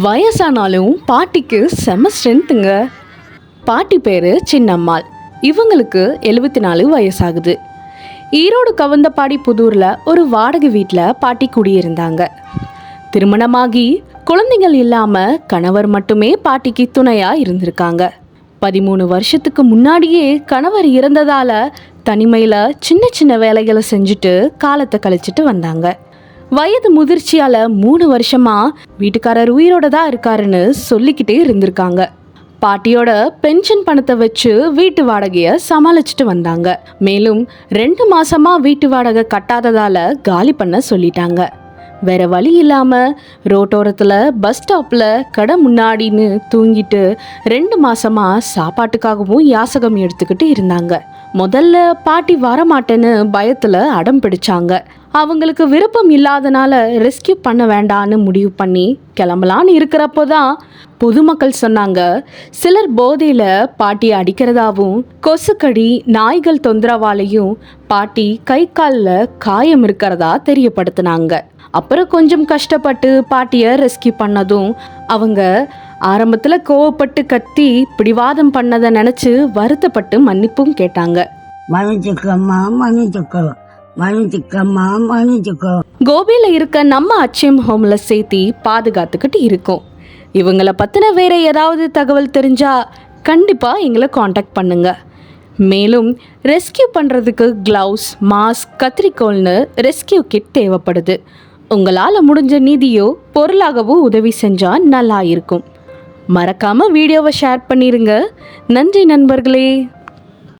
வயசானாலும் பாட்டிக்கு செம ஸ்ட்ரென்த்துங்க. பாட்டி பேர் சின்னம்மாள். இவங்களுக்கு 74 வயசாகுது. ஈரோடு கவுந்தப்பாடி புதூரில் ஒரு வாடகை வீட்டில் பாட்டி குடியிருந்தாங்க. திருமணமாகி குழந்தைகள் இல்லாமல் கணவர் மட்டுமே பாட்டிக்கு துணையாக இருந்திருக்காங்க. 13 வருஷத்துக்கு முன்னாடியே கணவர் இறந்ததால் தனிமையில் சின்ன சின்ன வேலைகளை செஞ்சுட்டு காலத்தை கழிச்சிட்டு வந்தாங்க. வயது முதிர்ச்சியால் 3 வருஷமாக வீட்டுக்காரர் உயிரோட தான் இருக்காருன்னு சொல்லிக்கிட்டே இருந்திருக்காங்க. பாட்டியோட பென்ஷன் பணத்தை வச்சு வீட்டு வாடகையை சமாளிச்சுட்டு வந்தாங்க. மேலும் 2 மாசமா வீட்டு வாடகை கட்டாததால் காலி பண்ண சொல்லிட்டாங்க. வேற வழி இல்லாமல் ரோட்டோரத்தில் பஸ் ஸ்டாப்பில் கடை முன்னாடின்னு தூங்கிட்டு 2 மாசமா சாப்பாட்டுக்காகவும் யாசகம் எடுத்துக்கிட்டு இருந்தாங்க. முதல்ல பாட்டி வரமாட்டேன்னு பயத்தில் அடம் பிடிச்சாங்க. அவங்களுக்கு விருப்பம் இல்லாதனால ரெஸ்கியூ பண்ண வேண்டான்னு முடிவு பண்ணி கிளம்பலான்னு இருக்கிறப்போ தான் பொதுமக்கள் சொன்னாங்க, சிலர் போதையில் பாட்டியை அடிக்கிறதாவும் கொசுக்கடி நாய்கள் தொந்தரவாலையும் பாட்டி கை காலில் காயம் இருக்கிறதா தெரியப்படுத்தினாங்க. அப்புறம் கொஞ்சம் கஷ்டப்பட்டு பாட்டியை ரெஸ்கியூ பண்ணதும் அவங்க ஆரம்பத்தில் கோவப்பட்டு கத்தி பிடிவாதம் பண்ணதை நினச்சி வருத்தப்பட்டு மன்னிப்பும் கேட்டாங்க. கோபியில் இருக்க நம்ம அச்சயம் ஹோம்ல சேர்த்தி பாதுகாத்துக்கிட்டு இருக்கோம். இவங்களை பற்றின வேற ஏதாவது தகவல் தெரிஞ்சா கண்டிப்பாக எங்களை காண்டாக்ட் பண்ணுங்க. மேலும் ரெஸ்கியூ பண்ணுறதுக்கு க்ளவுஸ், மாஸ்க், கத்திரிக்கோல்னு ரெஸ்கியூ கிட் தேவைப்படுது. உங்களால் முடிஞ்ச நிதியோ பொருளாகவோ உதவி செஞ்சால் நல்லா இருக்கும். மறக்காமல் வீடியோவை ஷேர் பண்ணிடுங்க. நன்றி நண்பர்களே.